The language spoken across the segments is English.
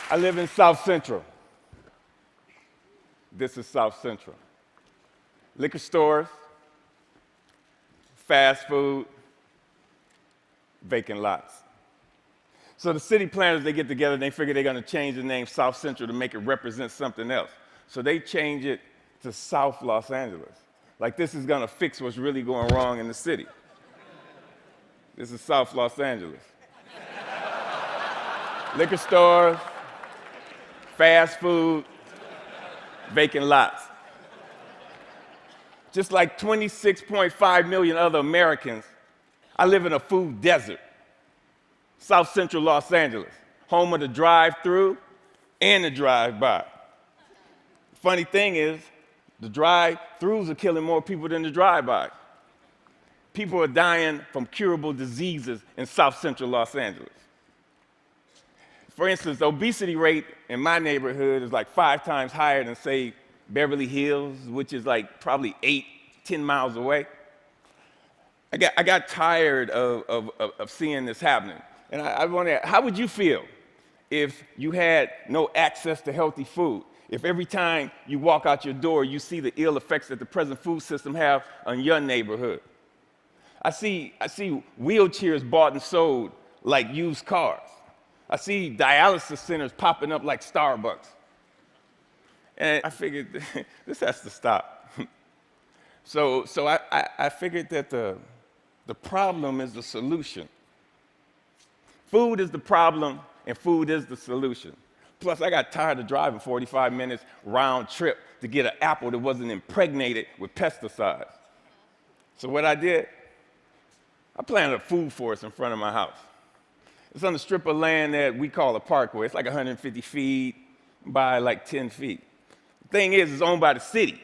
I live in South Central. This is South Central. Liquor stores, fast food, vacant lots. So the city planners, they get together and they figure they're going to change the name South Central to make it represent something else. So they change it to South Los Angeles. Like this is going to fix what's really going wrong in the city. This is South Los Angeles. Liquor stores, fast food, vacant lots. Just like 26.5 million other Americans, I live in a food desert. South Central Los Angeles, home of the drive-thru and the drive-by. Funny thing is, the drive-thrus are killing more people than the drive-bys. People are dying from curable diseases in South Central Los Angeles. For instance, the obesity rate in my neighborhood is like 5 times higher than, say, Beverly Hills, which is like probably 8-10 miles away. I got tired of seeing this happening. And I wonder, how would you feel if you had no access to healthy food? If every time you walk out your door, you see the ill effects that the present food system have on your neighborhood? I see wheelchairs bought and sold like used cars. I see dialysis centers popping up like Starbucks. And I figured this has to stop. So I figured that the problem is the solution. Food is the problem, and food is the solution. Plus, I got tired of driving 45 minutes round trip to get an apple that wasn't impregnated with pesticides. So what I did, I planted a food forest in front of my house. It's on a strip of land that we call a parkway. It's like 150 feet by like 10 feet. The thing is, it's owned by the city,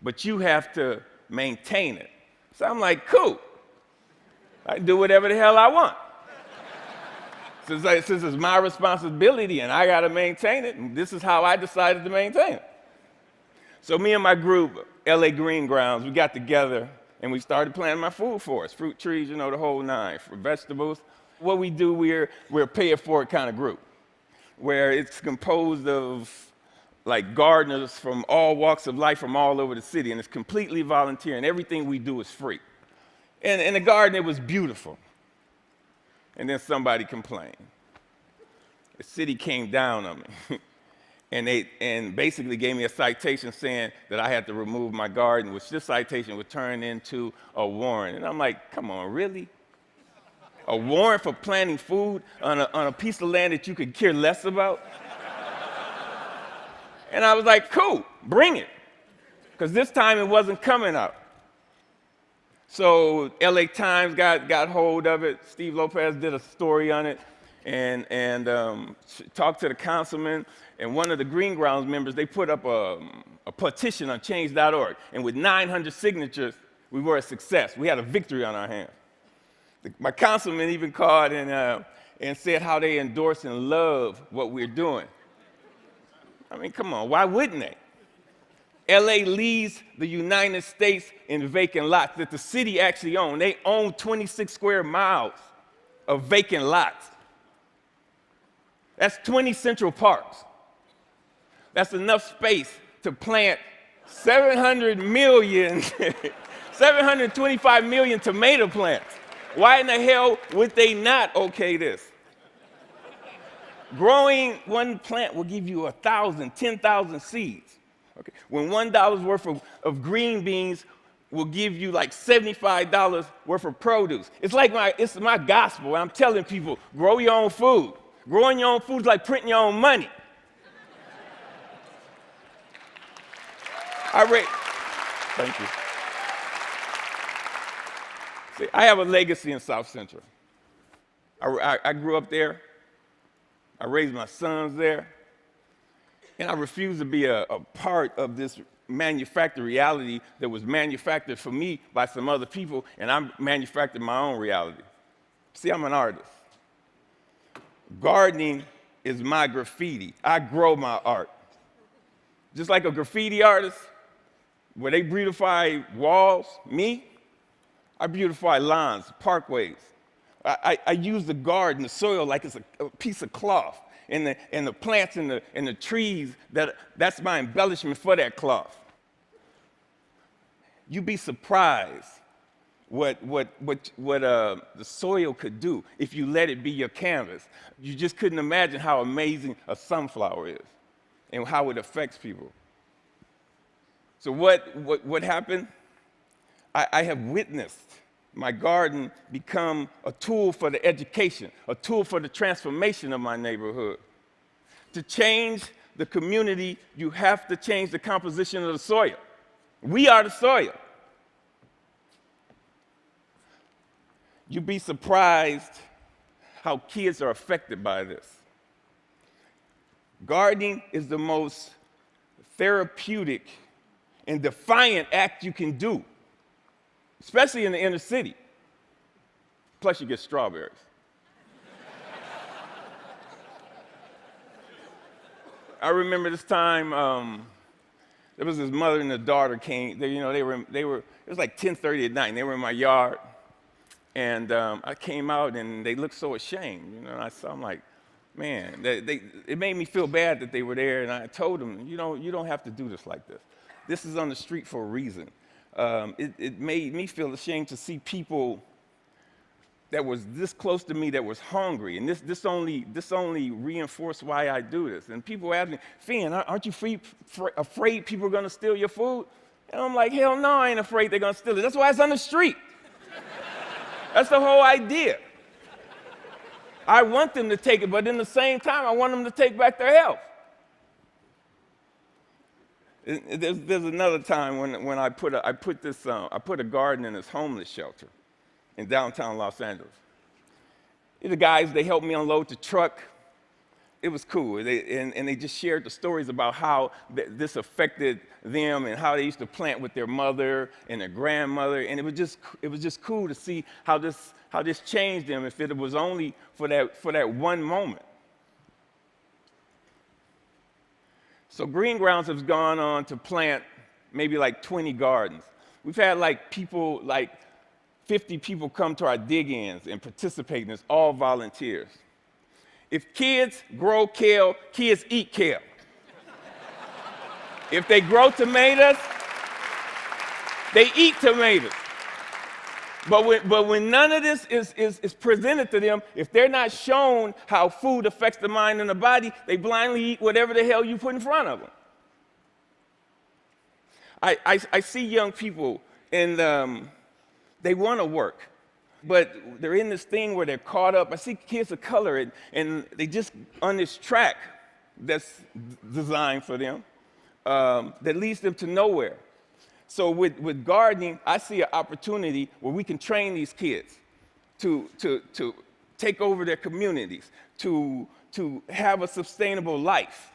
but you have to maintain it. So I'm like, cool. I can do whatever the hell I want. Since it's my responsibility and I got to maintain it, and this is how I decided to maintain it. So me and my group, LA Green Grounds, we got together and we started planting my food forest, fruit trees, the whole nine, for vegetables. What we do, we're a pay-it-forward kind of group, where it's composed of like gardeners from all walks of life from all over the city, and it's completely volunteer, and everything we do is free. And in the garden, it was beautiful. And then somebody complained. The city came down on me, and basically gave me a citation saying that I had to remove my garden, which this citation would turn into a warrant. And I'm like, come on, really? A warrant for planting food on a piece of land that you could care less about? And I was like, cool, bring it. Because this time it wasn't coming out. So LA Times got hold of it. Steve Lopez did a story on it and talked to the councilman. And one of the Green Grounds members, they put up a petition on change.org. And with 900 signatures, we were a success. We had a victory on our hands. My councilman even called and said how they endorse and love what we're doing. I mean, come on, why wouldn't they? LA leads the United States in vacant lots that the city actually owns. They own 26 square miles of vacant lots. That's 20 Central Parks. That's enough space to plant 725 million tomato plants. Why in the hell would they not okay this? Growing one plant will give you 1,000, 10,000 seeds. Okay. When $1 worth of green beans will give you like $75 worth of produce. It's my gospel. I'm telling people, grow your own food. Growing your own food is like printing your own money. Thank you. See, I have a legacy in South Central. I grew up there. I raised my sons there. And I refuse to be a part of this manufactured reality that was manufactured for me by some other people, and I manufactured my own reality. See, I'm an artist. Gardening is my graffiti. I grow my art. Just like a graffiti artist, where they beautify walls, I beautify lawns, parkways. I use the garden, the soil, like it's a piece of cloth. And the plants and the trees, that's my embellishment for that cloth. You'd be surprised what the soil could do if you let it be your canvas. You just couldn't imagine how amazing a sunflower is and how it affects people. So what happened? I have witnessed my garden become a tool for the education, a tool for the transformation of my neighborhood. To change the community, you have to change the composition of the soil. We are the soil. You'd be surprised how kids are affected by this. Gardening is the most therapeutic and defiant act you can do, especially in the inner city. Plus, you get strawberries. I remember this time, there was this mother and a daughter came. They were. It was like 10:30 at night, and they were in my yard. And I came out, and they looked so ashamed. And I'm like, man, it made me feel bad that they were there. And I told them, you don't have to do this like this. This is on the street for a reason. It made me feel ashamed to see people that was this close to me that was hungry, and this only reinforced why I do this. And people ask me, Finn, aren't you afraid people are going to steal your food? And I'm like, hell no, I ain't afraid they're going to steal it. That's why it's on the street. That's the whole idea. I want them to take it, but in the same time, I want them to take back their health. There's another time when I put a garden in this homeless shelter in downtown Los Angeles. The guys, they helped me unload the truck. It was cool. They just shared the stories about how this affected them and how they used to plant with their mother and their grandmother. And it was just cool to see how this changed them if it was only for that one moment. So Green Grounds has gone on to plant maybe like 20 gardens. We've had like 50 people come to our dig-ins and participate in this, all volunteers. If kids grow kale, kids eat kale. If they grow tomatoes, they eat tomatoes. But when none of this is presented to them, if they're not shown how food affects the mind and the body, they blindly eat whatever the hell you put in front of them. I see young people, and they want to work, but they're in this thing where they're caught up. I see kids of color, and they just on this track that's designed for them that leads them to nowhere. So with gardening, I see an opportunity where we can train these kids to take over their communities, to have a sustainable life.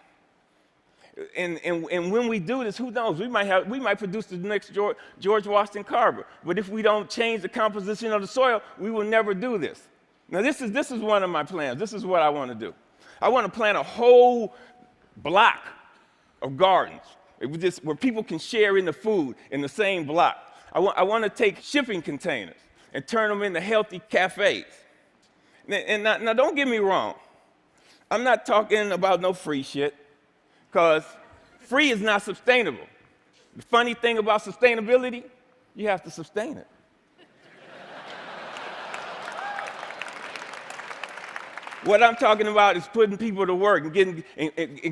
And when we do this, who knows? We might produce the next George Washington Carver. But if we don't change the composition of the soil, we will never do this. Now, this is one of my plans. This is what I want to do. I want to plant a whole block of gardens where people can share in the food in the same block. I want to take shipping containers and turn them into healthy cafes. And now don't get me wrong. I'm not talking about no free shit, because free is not sustainable. The funny thing about sustainability, you have to sustain it. What I'm talking about is putting people to work and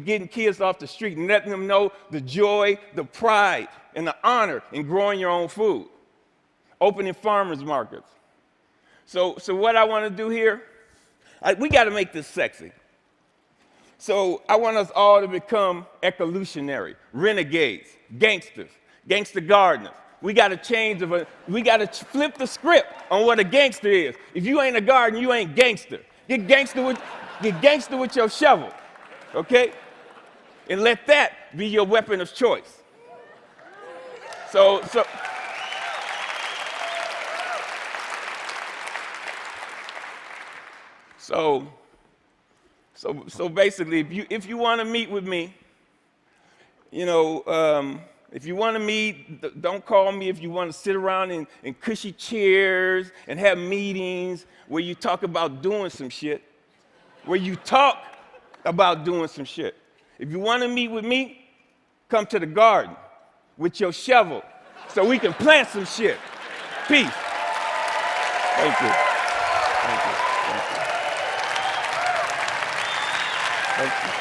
getting kids off the street and letting them know the joy, the pride, and the honor in growing your own food. Opening farmers markets. So what I want to do here, we got to make this sexy. So I want us all to become ecolutionary, renegades, gangsters, gangster gardeners. We got to we got to flip the script on what a gangster is. If you ain't a gardener, you ain't gangster. Get gangster with your shovel, okay? And let that be your weapon of choice. So So basically, if you want to meet with me, you know, if you want to meet, don't call me. If you want to sit around in cushy chairs and have meetings where you talk about doing some shit, where you talk about doing some shit. If you want to meet with me, come to the garden with your shovel so we can plant some shit. Peace. Thank you. Thank you. Thank you. Thank you.